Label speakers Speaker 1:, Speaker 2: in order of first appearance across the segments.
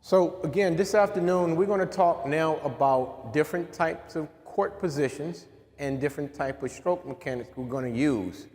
Speaker 1: So again, this afternoon, we're going to talk now about different types of court positions and different type of stroke mechanics we're going to use.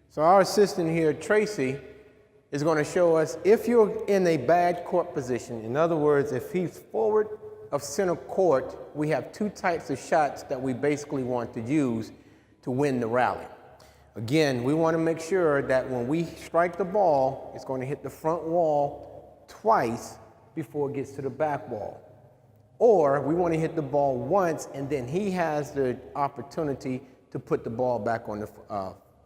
Speaker 1: So our assistant here, Tracy, is going to show us if you're in a bad court position. In other words, if he's forward of center court, we have two types of shots that we basically want to use to win the rally. Again, we want to make sure that when we strike the ball, it's going to hit the front wall twice before it gets to the back wall. Or we want to hit the ball once and then he has the opportunity to put the ball back on the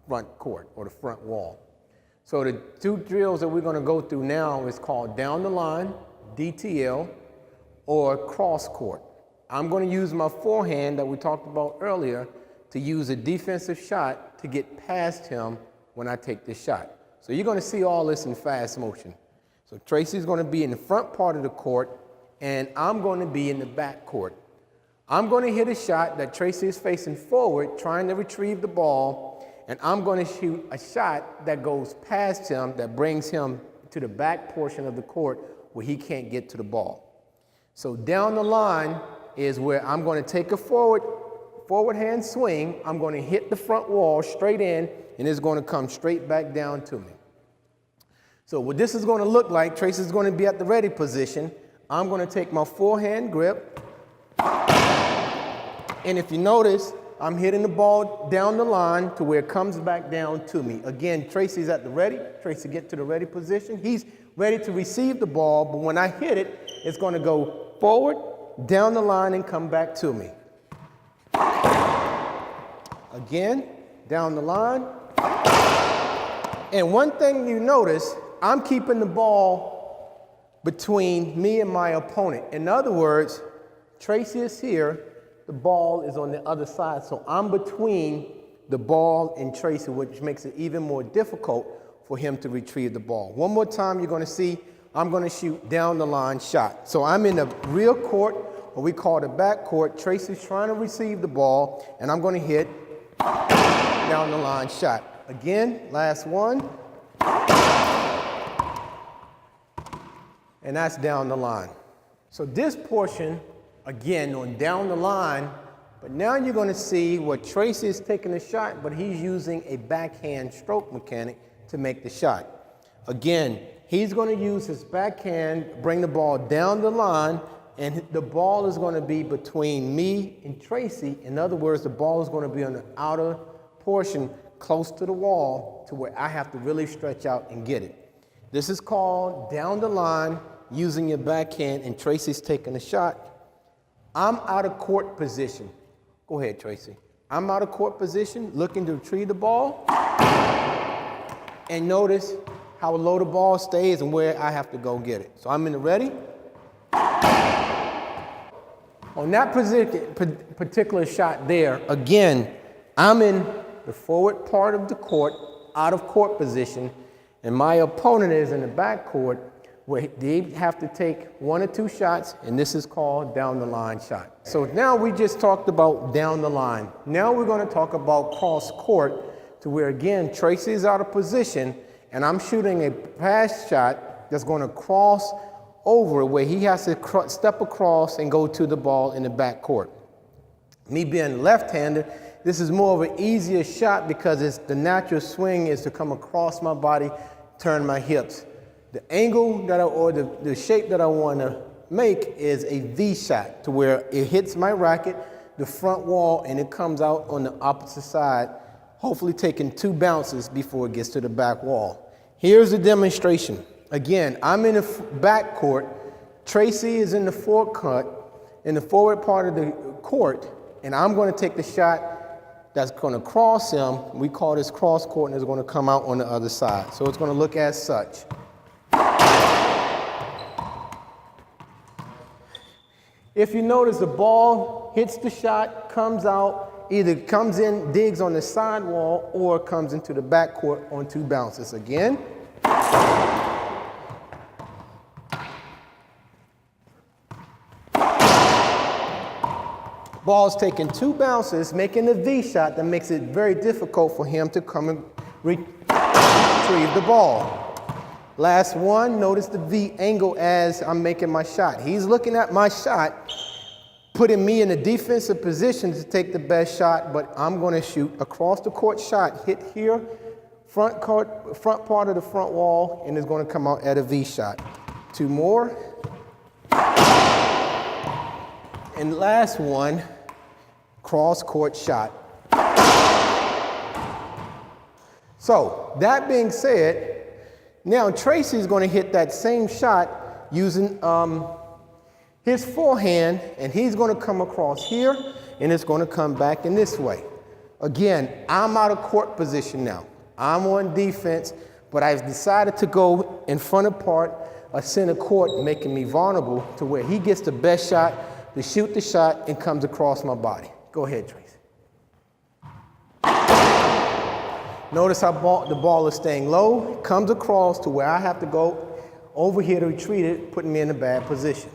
Speaker 1: front court or the front wall. So the two drills that we're going to go through now is called down the line, DTL, or cross court. I'm going to use my forehand that we talked about earlier to use a defensive shot to get past him when I take this shot. So you're going to see all this in fast motion. So Tracy's going to be in the front part of the court, and I'm going to be in the back court. I'm going to hit a shot that Tracy is facing forward, trying to retrieve the ball, and I'm going to shoot a shot that goes past him, that brings him to the back portion of the court where he can't get to the ball. So down the line is where I'm going to take a forward hand swing. I'm going to hit the front wall straight in, and it's going to come straight back down to me. So what this is going to look like, Tracy's going to be at the ready position. I'm going to take my forehand grip. And if you notice, I'm hitting the ball down the line to where it comes back down to me. Again, Tracy's at the ready. Tracy get to the ready position. He's ready to receive the ball, but when I hit it, it's going to go forward, down the line, and come back to me. Again, down the line. And one thing you notice, I'm keeping the ball between me and my opponent. In other words, Tracy is here, the ball is on the other side, so I'm between the ball and Tracy, which makes it even more difficult for him to retrieve the ball. One more time, you're going to see I'm going to shoot down the line shot. So I'm in the rear court, or we call the back court. Tracy's trying to receive the ball, and I'm going to hit down the line shot. Again, last one. And that's down the line. So this portion, again, on down the line, but now you're going to see where Tracy is taking a shot, but he's using a backhand stroke mechanic to make the shot. Again, he's going to use his backhand, bring the ball down the line, and the ball is going to be between me and Tracy. In other words, the ball is going to be on the outer portion close to the wall to where I have to really stretch out and get it. This is called down the line using your backhand, and Tracy's taking a shot. I'm out of court position. Go ahead, Tracy. I'm out of court position, looking to retrieve the ball. And notice how low the ball stays and where I have to go get it. So I'm in the ready. On that particular shot there, again, I'm in the forward part of the court, out of court position, and my opponent is in the back court where they have to take one or two shots, and this is called down the line shot. So now we just talked about down the line. Now we're going to talk about cross court, to where again Tracy is out of position and I'm shooting a pass shot that's going to cross over where he has to step across and go to the ball in the back court. Me being left-handed, this is more of an easier shot because the natural swing is to come across my body, turn my hips. The angle or the shape that I want to make is a V shot, to where it hits my racket, the front wall, and it comes out on the opposite side, hopefully taking 2 bounces before it gets to the back wall. Here's the demonstration. Again, I'm in the back court. Tracy is in the forward part of the court, and I'm going to take the shot that's going to cross him. We call this cross court, and it's going to come out on the other side. So it's going to look as such. If you notice, the ball hits the shot, comes out, either comes in, digs on the side wall, or comes into the back court on 2 bounces. Again. Ball's taking 2 bounces, making a V shot that makes it very difficult for him to come and retrieve the ball. Last one, notice the V angle as I'm making my shot. He's looking at my shot, putting me in a defensive position to take the best shot, but I'm going to shoot across the court shot, hit here, front part of the front wall, and it's going to come out at a V shot. 2 more. And last one, cross court shot. So that being said, now Tracy's going to hit that same shot using his forehand, and he's going to come across here, and it's going to come back in this way. Again, I'm out of court position now. I'm on defense, but I've decided to go in front of part of center court, making me vulnerable to where he gets the best shot to shoot the shot and comes across my body. Go ahead, Tracy. Notice how the ball is staying low, comes across to where I have to go over here to retreat it, putting me in a bad position.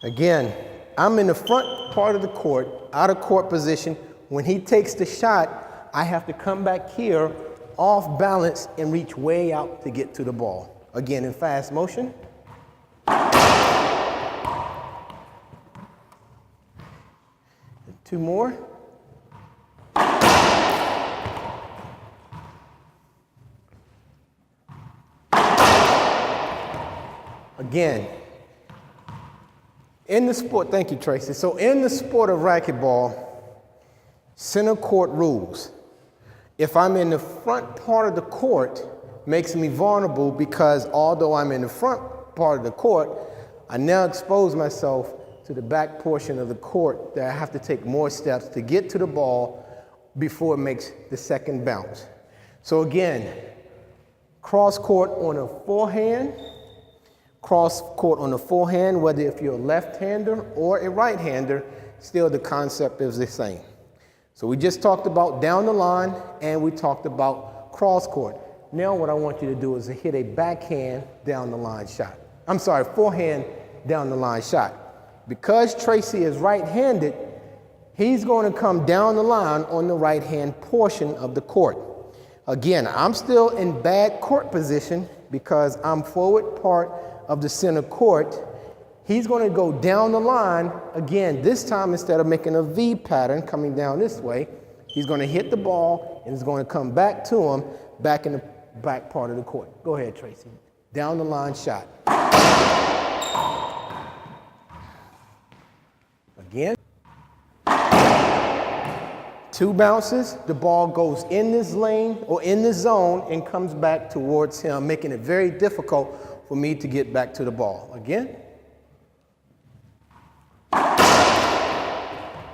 Speaker 1: Again, I'm in the front part of the court, out of court position. When he takes the shot, I have to come back here, off balance, and reach way out to get to the ball. Again, in fast motion. And 2 more. Again, in the sport, thank you, Tracy. So in the sport of racquetball, center court rules. If I'm in the front part of the court, makes me vulnerable because although I'm in the front part of the court, I now expose myself to the back portion of the court that I have to take more steps to get to the ball before it makes the second bounce. So again, cross court on a forehand, cross court on the forehand, whether if you're a left-hander or a right-hander, still the concept is the same. So we just talked about down the line and we talked about cross court. Now what I want you to do is to hit a backhand down the line shot. I'm sorry, forehand down the line shot. Because Tracy is right-handed, he's going to come down the line on the right-hand portion of the court. Again, I'm still in bad court position because I'm forward part of the center court. He's going to go down the line. Again, this time instead of making a V pattern coming down this way, he's going to hit the ball and it's going to come back to him, back in the back part of the court. Go ahead, Tracy. Down the line shot. Again. 2 bounces, the ball goes in this lane or in this zone and comes back towards him, making it very difficult for me to get back to the ball. Again.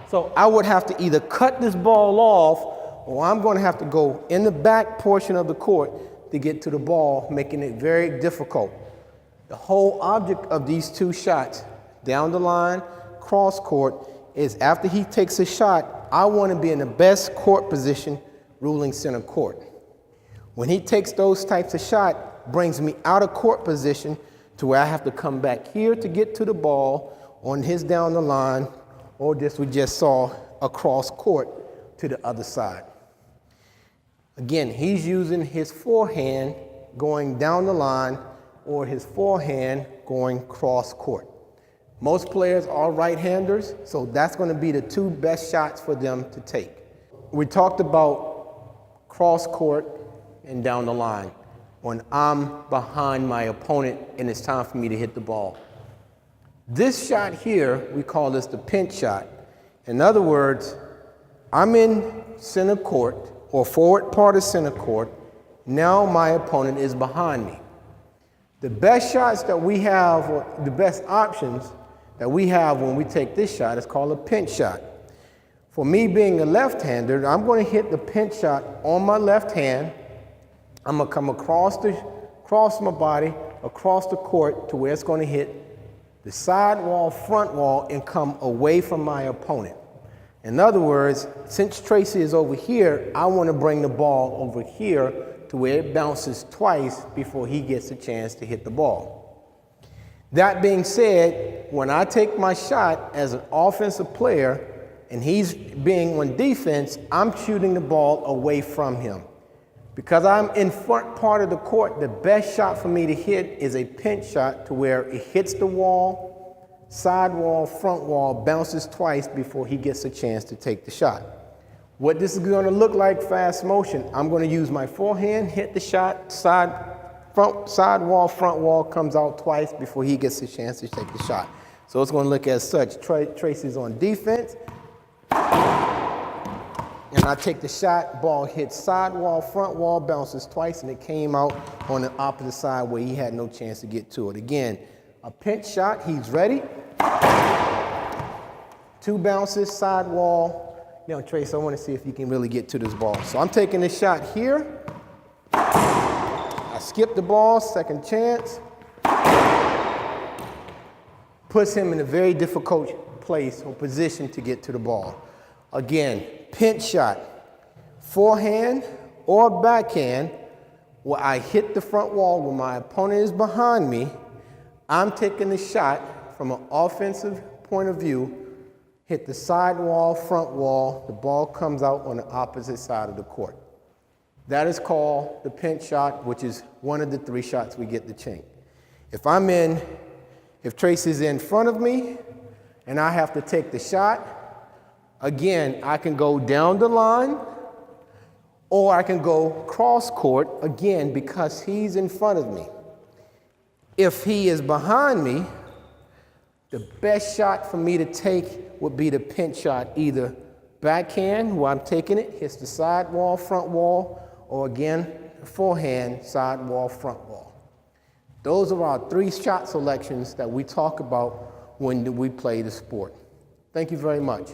Speaker 1: So I would have to either cut this ball off or I'm going to have to go in the back portion of the court to get to the ball, making it very difficult. The whole object of these 2 shots, down the line, cross court, is after he takes a shot, I want to be in the best court position, ruling center court. When he takes those types of shot, brings me out of court position to where I have to come back here to get to the ball on his down the line, or this we just saw across court to the other side. Again, he's using his forehand going down the line or his forehand going cross court. Most players are right-handers, so that's going to be the 2 best shots for them to take. We talked about cross court and down the line when I'm behind my opponent and it's time for me to hit the ball. This shot here, we call this the pinch shot. In other words, I'm in center court or forward part of center court. Now my opponent is behind me. The best shots that we have, or the best options that we have when we take this shot is called a pinch shot. For me being a left-hander, I'm going to hit the pinch shot on my left hand. I'm going to come across my body, across the court to where it's going to hit the side wall, front wall, and come away from my opponent. In other words, since Tracy is over here, I want to bring the ball over here to where it bounces twice before he gets a chance to hit the ball. That being said, when I take my shot as an offensive player, and he's being on defense, I'm shooting the ball away from him. Because I'm in front part of the court, the best shot for me to hit is a pinch shot to where it hits the wall, side wall, front wall, bounces twice before he gets a chance to take the shot. What this is going to look like fast motion, I'm going to use my forehand, hit the shot, side wall, front wall, comes out twice before he gets a chance to take the shot. So it's going to look as such. Tracy's on defense. And I take the shot, ball hits side wall, front wall, bounces twice, and it came out on the opposite side where he had no chance to get to it. Again, a pinch shot, he's ready. 2 bounces, side wall. Now, Trace, I want to see if you can really get to this ball. So I'm taking the shot here. I skip the ball, second chance. Puts him in a very difficult place or position to get to the ball. Again, pinch shot, forehand or backhand, where I hit the front wall when my opponent is behind me. I'm taking the shot from an offensive point of view, hit the side wall, front wall, the ball comes out on the opposite side of the court. That is called the pinch shot, which is one of the 3 shots we get the chink. If Tracy's in front of me and I have to take the shot, again, I can go down the line or I can go cross court, again, because he's in front of me. If he is behind me, the best shot for me to take would be the pinch shot, either backhand, where I'm taking it, hits the side wall, front wall, or again, forehand, side wall, front wall. Those are our 3 shot selections that we talk about when we play the sport. Thank you very much.